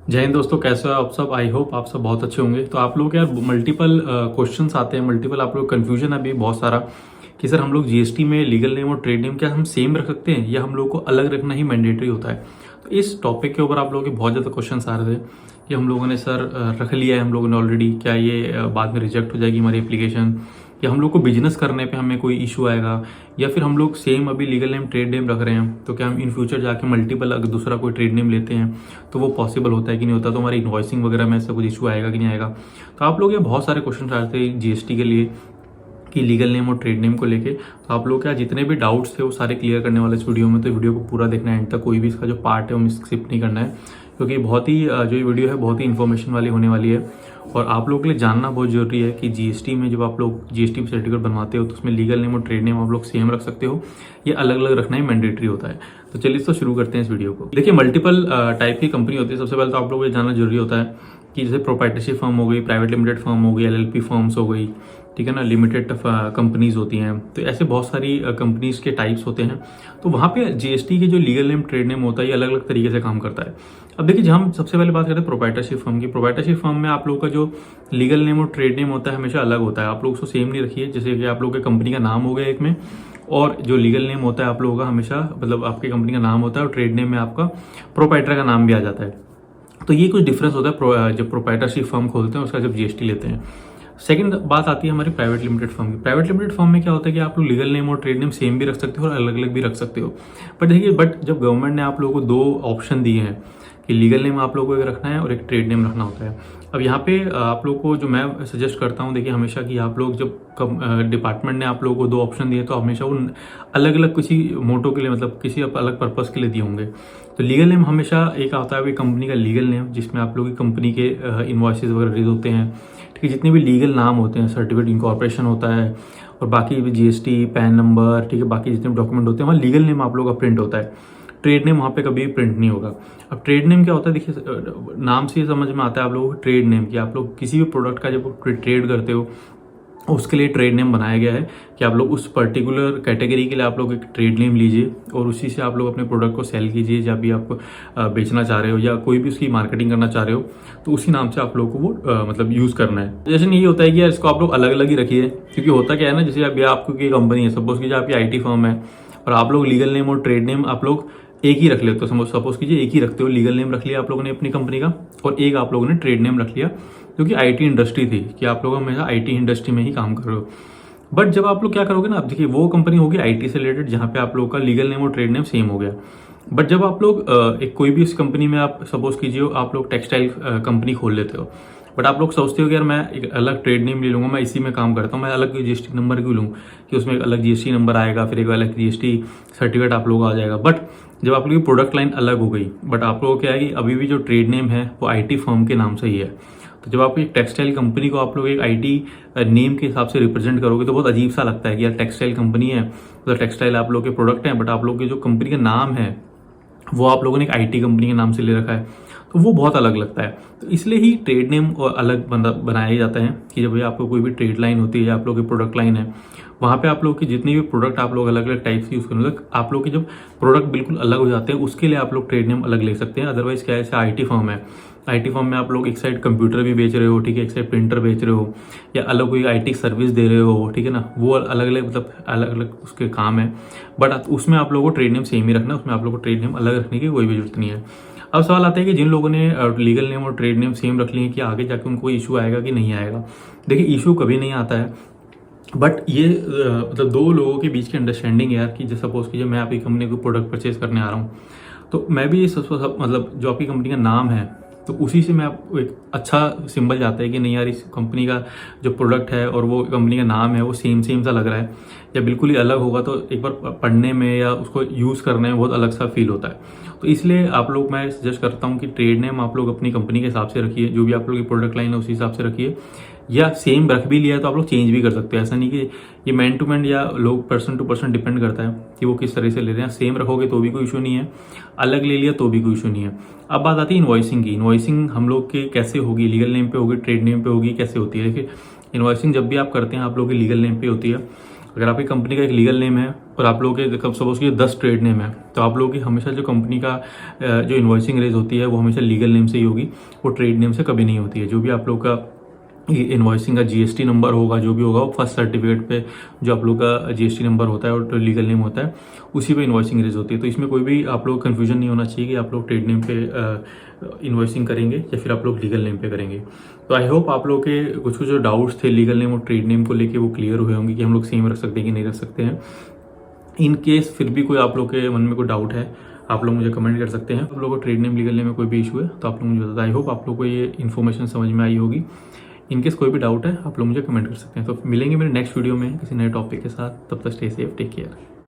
जय हिंद दोस्तों, कैसे हो आप सब। आई होप आप सब बहुत अच्छे होंगे। तो आप लोग यार मल्टीपल क्वेश्चंस आते हैं, मल्टीपल आप लोग कन्फ्यूजन अभी बहुत सारा कि सर हम लोग जीएसटी में लीगल नेम और ट्रेड नेम क्या हम सेम रख सकते हैं या हम लोग को अलग रखना ही मैंडेटरी होता है। तो इस टॉपिक के ऊपर आप लोगों के बहुत ज़्यादा क्वेश्चन आ रहे थे कि हम लोगों ने सर रख लिया है हम लोगों ने ऑलरेडी, क्या ये बाद में रिजेक्ट हो जाएगी हमारी एप्लीकेशन, या हम लोग को बिजनेस करने पे हमें कोई इशू आएगा, या फिर हम लोग सेम अभी लीगल नेम ट्रेड नेम रख रहे हैं तो क्या हम इन फ्यूचर जाके मल्टीपल अगर दूसरा कोई ट्रेड नेम लेते हैं तो वो पॉसिबल होता है कि नहीं होता, तो हमारी इन्वॉइसिंग वगैरह में ऐसा कुछ इशू आएगा कि नहीं आएगा। तो आप लोग ये बहुत सारे क्वेश्चन आ रहे थे जीएसटी के लिए कि लीगल नेम और ट्रेड नेम को लेके। तो आप लोग क्या जितने भी डाउट्स थे वो सारे क्लियर करने वाले इस वीडियो में, तो वीडियो को पूरा देखना है एंड तक, कोई भी इसका जो पार्ट है वो मिस स्किप नहीं करना है, क्योंकि बहुत ही जो ये वीडियो है बहुत ही इन्फॉर्मेशन वाली होने वाली है। और आप लोगों के लिए जानना बहुत जरूरी है कि जीएसटी में जब आप लोग जीएसटी सर्टिफिकेट बनवाते हो तो उसमें लीगल नेम और ट्रेड नेम आप लोग सेम रख सकते हो, ये अलग अलग रखना ही मैंडेटरी होता है। तो चलिए तो शुरू करते हैं इस वीडियो को। देखिए मल्टीपल टाइप की कंपनी होती है। सबसे पहले तो आप लोगों को ये जानना जरूरी होता है कि जैसे प्रोप्राइटरशिप फर्म हो गई, प्राइवेट लिमिटेड फर्म हो गई, एलएलपी फर्म्स हो गई, ठीक है ना, लिमिटेड कंपनीज होती हैं। तो ऐसे बहुत सारी कंपनीज के टाइप्स होते हैं। तो वहाँ पे जीएसटी के जो लीगल नेम ट्रेड नेम होता है ये अलग अलग तरीके से काम करता है। अब देखिए जब हम सबसे पहले बात करते हैं प्रोप्राइटरशिप फर्म की, प्रोप्राइटरशिप फर्म में आप लोगों का जो लीगल नेम और ट्रेड नेम होता है हमेशा अलग होता है। आप लोग उसको सेम नहीं रखिए। जैसे कि आप लोगों के कंपनी का नाम हो गया एक में, और जो लीगल नेम होता है आप लोगों का हमेशा मतलब आपकी कंपनी का नाम होता है और ट्रेड नेम में आपका प्रोप्राइटर का नाम भी आ जाता है। तो ये कुछ डिफरेंस होता है जब प्रोप्राइटरशिप फर्म खोलते हैं उसका जब जीएसटी लेते हैं। सेकंड बात आती है हमारी प्राइवेट लिमिटेड फर्म की। प्राइवेट लिमिटेड फर्म में क्या होता है कि आप लोग लीगल नेम और ट्रेड नेम सेम भी रख सकते हो और अलग अलग भी रख सकते हो। बट देखिए जब गवर्नमेंट ने आप लोगों को दो ऑप्शन दिए हैं कि लीगल नेम आप लोगों को एक रखना है और एक ट्रेड नेम रखना होता है। अब यहाँ पे आप लोग को जो मैं सजेस्ट करता हूँ, देखिए हमेशा कि आप लोग जब डिपार्टमेंट ने आप लोगों को दो ऑप्शन दिए तो हमेशा वो अलग अलग किसी मोटो के लिए मतलब किसी अलग पर्पस के लिए दिए होंगे। तो लीगल नेम हमेशा एक आता है कंपनी का लीगल नेम, जिसमें आप लोग की कंपनी के इन्वॉइसेस वगैरह रिलीज होते हैं, ठीक है, जितने भी लीगल नाम होते हैं, सर्टिफिकेट इनकॉर्पोरेशन होता है और बाकी भी जीएसटी पैन नंबर, ठीक है, बाकी जितने डॉक्यूमेंट होते हैं वहाँ लीगल नेम आप लोग का प्रिंट होता है। ट्रेड नेम वहाँ पे कभी प्रिंट नहीं होगा। अब ट्रेड नेम क्या होता है, देखिए नाम से समझ में आता है आप लोगों को ट्रेड नेम कि आप लोग किसी भी प्रोडक्ट का जब ट्रेड करते हो उसके लिए ट्रेड नेम बनाया गया है कि आप लोग उस पर्टिकुलर कैटेगरी के लिए आप लोग एक ट्रेड नेम लीजिए और उसी से आप लोग अपने प्रोडक्ट को सेल कीजिए, जब भी आप बेचना चाह रहे हो या कोई भी उसकी मार्केटिंग करना चाह रहे हो तो उसी नाम से आप लोग को वो मतलब यूज़ करना है। जैसे नहीं होता है कि यार इसको आप लोग अलग अलग ही रखिए, क्योंकि होता क्या है ना, जैसे अभी आपकी कंपनी है, सपोज कीजिए आपकी आईटी फर्म है और आप लोग लीगल नेम और ट्रेड नेम आप लोग एक ही रख लेते हो। सपोज कीजिए एक ही रखते हो, लीगल नेम रख लिया आप लोगों ने अपनी कंपनी का और एक आप लोगों ने ट्रेड नेम रख लिया क्योंकि आईटी इंडस्ट्री थी कि आप लोग हमेशा आईटी इंडस्ट्री में ही काम कर रहे हो। बट जब आप लोग क्या करोगे ना, आप देखिए वो कंपनी होगी आईटी से रिलेटेड जहाँ पे आप लोगों का लीगल नेम और ट्रेड नेम सेम हो गया। बट जब आप लोग एक कोई भी इस कंपनी में आप सपोज कीजिए आप लोग टेक्सटाइल कंपनी खोल लेते हो, बट आप लोग सोचते हो कि यार मैं एक अलग ट्रेड नेम ले लूंगा, मैं इसी में काम करता हूँ, मैं अलग जीएसटी नंबर क्यों लूँ कि उसमें एक अलग जीएसटी नंबर आएगा, फिर एक अलग जीएसटी सर्टिफिकेट आप लोग आ जाएगा। बट जब आप लोग की प्रोडक्ट लाइन अलग हो गई, बट आप लोगों को क्या है कि अभी भी जो ट्रेड नेम है वो आईटी फर्म के नाम से ही है। तो जब आप एक टेक्सटाइल कंपनी को आप लोग एक आईटी नेम के हिसाब से रिप्रेजेंट करोगे तो बहुत अजीब सा लगता है कि यार टेक्सटाइल कंपनी है तो टेक्सटाइल आप लोग के प्रोडक्ट हैं, बट आप लोग के जो कंपनी का नाम है वो आप लोगों ने एक आईटी कंपनी के नाम से ले रखा है, तो वो बहुत अलग लगता है। तो इसलिए ही ट्रेड नेम अलग बनाया जाता है कि जब आपको कोई भी ट्रेड लाइन होती है या आप लोग की प्रोडक्ट लाइन है वहाँ पे आप लोग की जितनी भी प्रोडक्ट आप लोग अलग अलग टाइप से यूज़ करोगे, आप लोग के जब प्रोडक्ट बिल्कुल अलग हो जाते हैं उसके लिए आप लोग ट्रेड नेम अलग ले सकते हैं। अदरवाइज क्या है, जैसे आईटी फर्म है, आईटी फर्म में आप लोग एक साइड कंप्यूटर भी बेच रहे हो, ठीक है, एक साइड प्रिंटर बेच रहे हो या अलग कोई आईटी सर्विस दे रहे हो, ठीक है ना, वो अलग अलग मतलब अलग अलग उसके काम है। बट उसमें आप लोगों को ट्रेड नेम सेम ही रखना है, उसमें आप लोग को ट्रेड नेम अलग रखने की कोई भी जरूरत नहीं है। अब सवाल आता है कि जिन लोगों ने लीगल नेम और ट्रेड नेम सेम रख लिए हैं कि आगे जाके उनको इशू आएगा कि नहीं आएगा। देखिए इशू कभी नहीं आता है, बट ये मतलब दो लोगों के बीच की अंडरस्टैंडिंग है यार कि जैसे सपोज कीजिए मैं आपकी कंपनी को प्रोडक्ट परचेज करने आ रहा हूँ तो मैं भी मतलब जो आपकी कंपनी का नाम है तो उसी से मैं आपको एक अच्छा सिंबल जाता है कि नहीं यार इस कंपनी का जो प्रोडक्ट है और वो कंपनी का नाम है वो सेम सा लग रहा है, या बिल्कुल ही अलग होगा तो एक बार पढ़ने में या उसको यूज़ करने में बहुत अलग सा फील होता है। तो इसलिए आप लोग मैं सजेस्ट करता हूँ कि ट्रेड नेम आप लोग अपनी कंपनी के हिसाब से रखिए, जो भी आप लोग की प्रोडक्ट लाइन है उसी हिसाब से रखिए, या सेम रख भी लिया है तो आप लोग चेंज भी कर सकते हैं। ऐसा नहीं कि ये मैन टू मैन या लोग पर्सन टू पर्सन डिपेंड करता है कि वो किस तरह से ले रहे हैं। सेम रखोगे तो भी कोई इशू नहीं है, अलग ले लिया तो भी कोई इशू नहीं है। अब बात आती है इन्वॉइसिंग की। इन्वॉइसिंग हम लोग के कैसे होगी, लीगल नेम पे होगी, ट्रेड नेम पे होगी, कैसे होती है। देखिए इन्वॉइसिंग जब भी आप करते हैं आप लोग की लीगल नेम पे होती है। अगर आपकी कंपनी का एक लीगल नेम है और आप लोगों के सपोज कि 10 ट्रेड नेम है, तो आप लोगों की हमेशा जो कंपनी का जो इन्वॉइसिंग रेज होती है वो हमेशा लीगल नेम से ही होगी, वो ट्रेड नेम से कभी नहीं होती है। जो भी आप लोग का इन्वॉइसिंग का जीएसटी नंबर होगा, जो भी होगा वो फर्स्ट सर्टिफिकेट पे जो आप लोग का जीएसटी नंबर होता है और लीगल नेम होता है उसी पे इन्वॉइसिंग रेज होती है। तो इसमें कोई भी आप लोग कन्फ्यूजन नहीं होना चाहिए कि आप लोग ट्रेड नेम पे इन्वॉइसिंग करेंगे या फिर आप लोग लीगल नेम पे करेंगे। तो आई होप आप लोग के कुछ कुछ जो डाउट्स थे लीगल नेम और ट्रेड नेम को लेके वो क्लियर हुए होंगे कि हम लोग सेम रख सकते हैं कि नहीं रख सकते हैं। इन केस फिर भी कोई आप लोग के मन में कोई डाउट है, आप लोग मुझे कमेंट कर सकते हैं। आप लोगों को ट्रेड नेम लीगल नेम में कोई भी इशू है तो आप लोग मुझे बताते। आई होप आप लोग को ये इन्फॉर्मेशन समझ में आई होगी। इनकेस कोई भी डाउट है आप लोग मुझे कमेंट कर सकते हैं। तो मिलेंगे मेरे नेक्स्ट वीडियो में किसी नए टॉपिक के साथ। तब तक स्टे सेफ, टेक केयर।